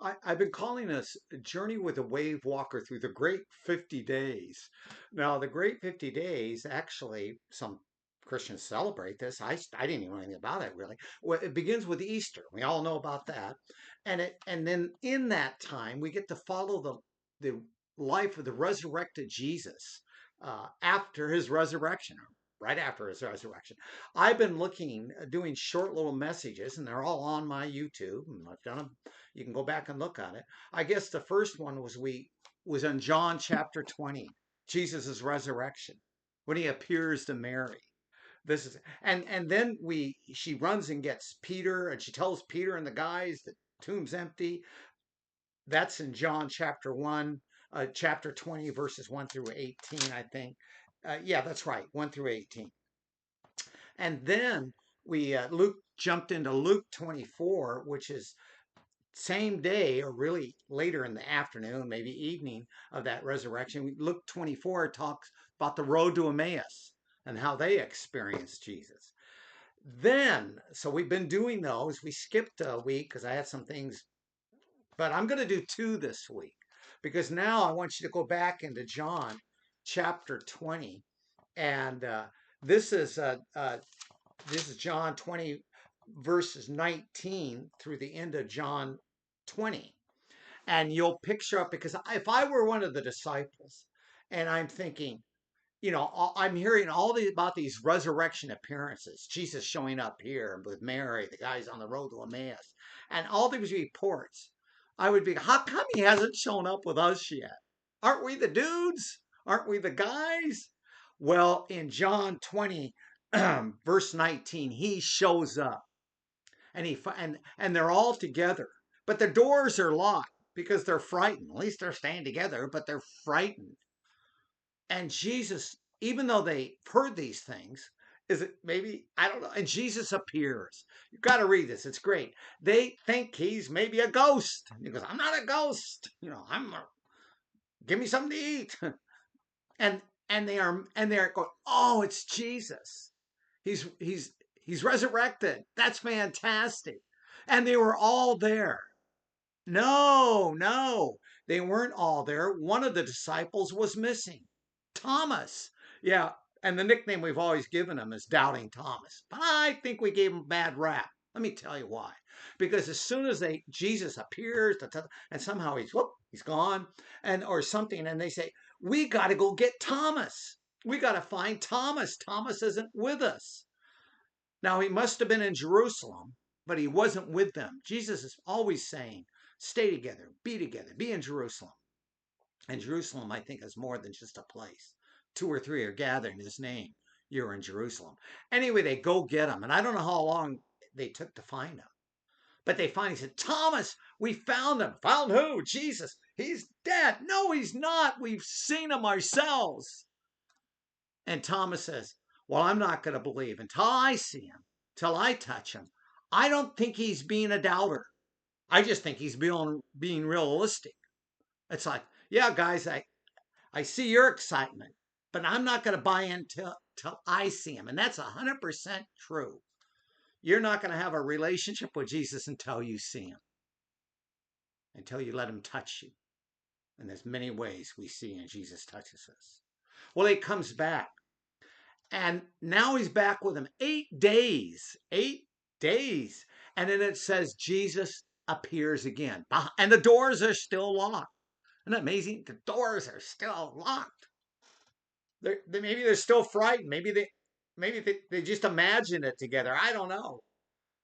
I've been calling this Journey with a Wave Walker through the Great 50 Days. Now, the Great 50 Days, actually, some Christians celebrate this. I didn't even know anything about it really. Well, it begins with Easter. We all know about that. And then in that time, we get to follow the life of the resurrected Jesus after his resurrection, right after his resurrection. I've been doing short little messages, and they're all on my YouTube. And I've done them. You can go back and look at it. I guess the first one was in John chapter 20, Jesus' resurrection, when he appears to Mary. This is and then we she runs and gets Peter, and she tells Peter and the guys the tomb's empty. That's in John chapter 1, chapter 20, verses 1 through 18, I think. Yeah, that's right, 1 through 18. And then Luke jumped into Luke 24, which is same day or really later in the afternoon, maybe evening of that resurrection. Luke 24 talks about the road to Emmaus and how they experienced Jesus. Then, so we've been doing those. We skipped a week because I had some things, but I'm going to do two this week because now I want you to go back into John chapter 20. And this is uh, uh, this is John 20, verses 19 through the end of John 20. And you'll picture up because if I were one of the disciples and I'm thinking, I'm hearing about these resurrection appearances, Jesus showing up here with Mary, the guys on the road to Emmaus, and all these reports, I would be, how come he hasn't shown up with us yet? Aren't we the dudes? Aren't we the guys? Well, in John 20, verse 19, he shows up and they're all together, but the doors are locked because they're frightened. At least they're staying together, but they're frightened. And Jesus, even though they heard these things, is it maybe, I don't know, and Jesus appears. You've got to read this, it's great. They think he's maybe a ghost. He goes, I'm not a ghost, give me something to eat. and they're going, oh, it's Jesus. He's resurrected. That's fantastic. And they were all there. No, no, they weren't all there. One of the disciples was missing, Thomas. Yeah, and the nickname we've always given him is Doubting Thomas. But I think we gave him a bad rap. Let me tell you why. Because as soon as Jesus appears, and somehow he's gone, and or something, and they say, we got to go get Thomas. We got to find Thomas. Thomas isn't with us. Now, he must have been in Jerusalem, but he wasn't with them. Jesus is always saying, stay together, be in Jerusalem. And Jerusalem, I think, is more than just a place. Two or three are gathered in his name. You're in Jerusalem. Anyway, they go get him. And I don't know how long they took to find him. But they finally said, Thomas, we found him. Found who? Jesus. He's dead. No, he's not. We've seen him ourselves. And Thomas says, well, I'm not going to believe until I see him, till I touch him. I don't think he's being a doubter. I just think he's being realistic. It's like, yeah, guys, I see your excitement, but I'm not going to buy in till I see him. And that's 100% true. You're not going to have a relationship with Jesus until you see him, until you let him touch you. And there's many ways we see and Jesus touches us. Well, he comes back. And now he's back with him 8 days, 8 days. And then it says Jesus appears again. And the doors are still locked. Isn't that amazing? The doors are still locked. Maybe they're still frightened. Maybe they just imagine it together. I don't know.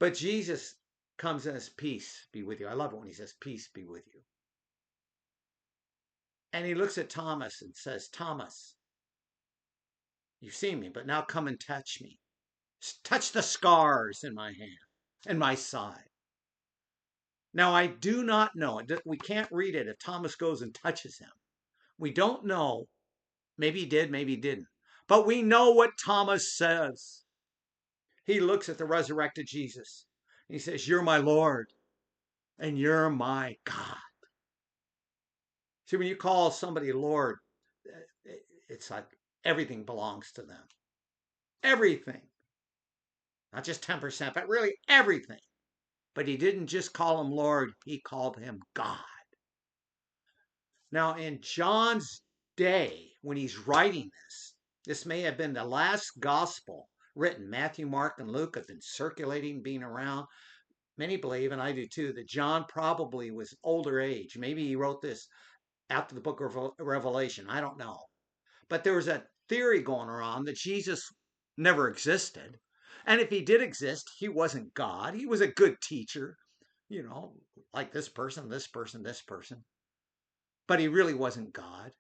But Jesus comes and says, peace be with you. I love it when he says, peace be with you. And he looks at Thomas and says, Thomas, you've seen me, but now come and touch me. Touch the scars in my hand and my side. Now, I do not know. We can't read it if Thomas goes and touches him. We don't know. Maybe he did, maybe he didn't. But we know what Thomas says. He looks at the resurrected Jesus. He says, you're my Lord and you're my God. See, when you call somebody Lord, it's like everything belongs to them. Everything. Not just 10%, but really everything. But he didn't just call him Lord, he called him God. Now, in John's day, when he's writing this may have been the last gospel written. Matthew, Mark, and Luke have been circulating, being around. Many believe, and I do too, that John probably was older age. Maybe he wrote this after the book of Revelation. I don't know. But there was a theory going around that Jesus never existed. And if he did exist, he wasn't God. He was a good teacher, like this person, this person, this person. But he really wasn't God.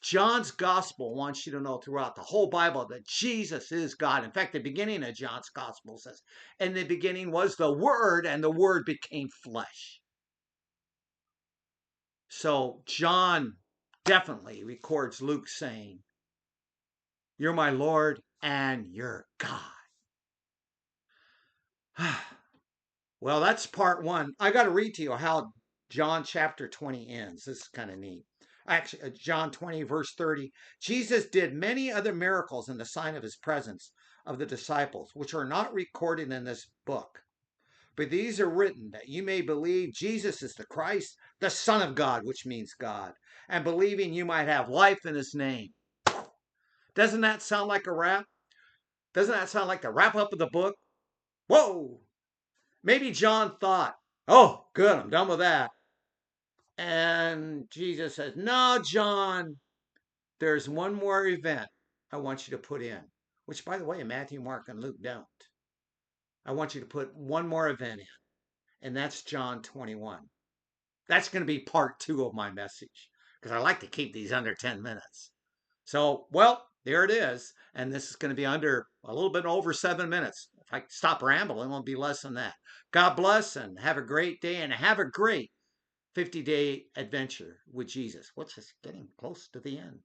John's gospel wants you to know throughout the whole Bible that Jesus is God. In fact, the beginning of John's gospel says, in the beginning was the Word, and the Word became flesh. So John definitely records Luke saying, you're my Lord and you're God. Well, that's part one. I got to read to you how John chapter 20 ends. This is kind of neat. Actually, John 20, verse 30. Jesus did many other miracles in the sign of his presence of the disciples, which are not recorded in this book. But these are written that you may believe Jesus is the Christ, the Son of God, which means God, and believing you might have life in his name. Doesn't that sound like a wrap? Doesn't that sound like the wrap up of the book? Whoa! Maybe John thought, oh, good, I'm done with that. And Jesus says, no, John, there's one more event I want you to put in, which, by the way, Matthew, Mark, and Luke don't. I want you to put one more event in, and that's John 21. That's going to be part two of my message, because I like to keep these under 10 minutes. So, well, there it is. And this is going to be under a little bit over 7 minutes. If I stop rambling, it won't be less than that. God bless and have a great day and have a great 50-day adventure with Jesus. What's just getting close to the end.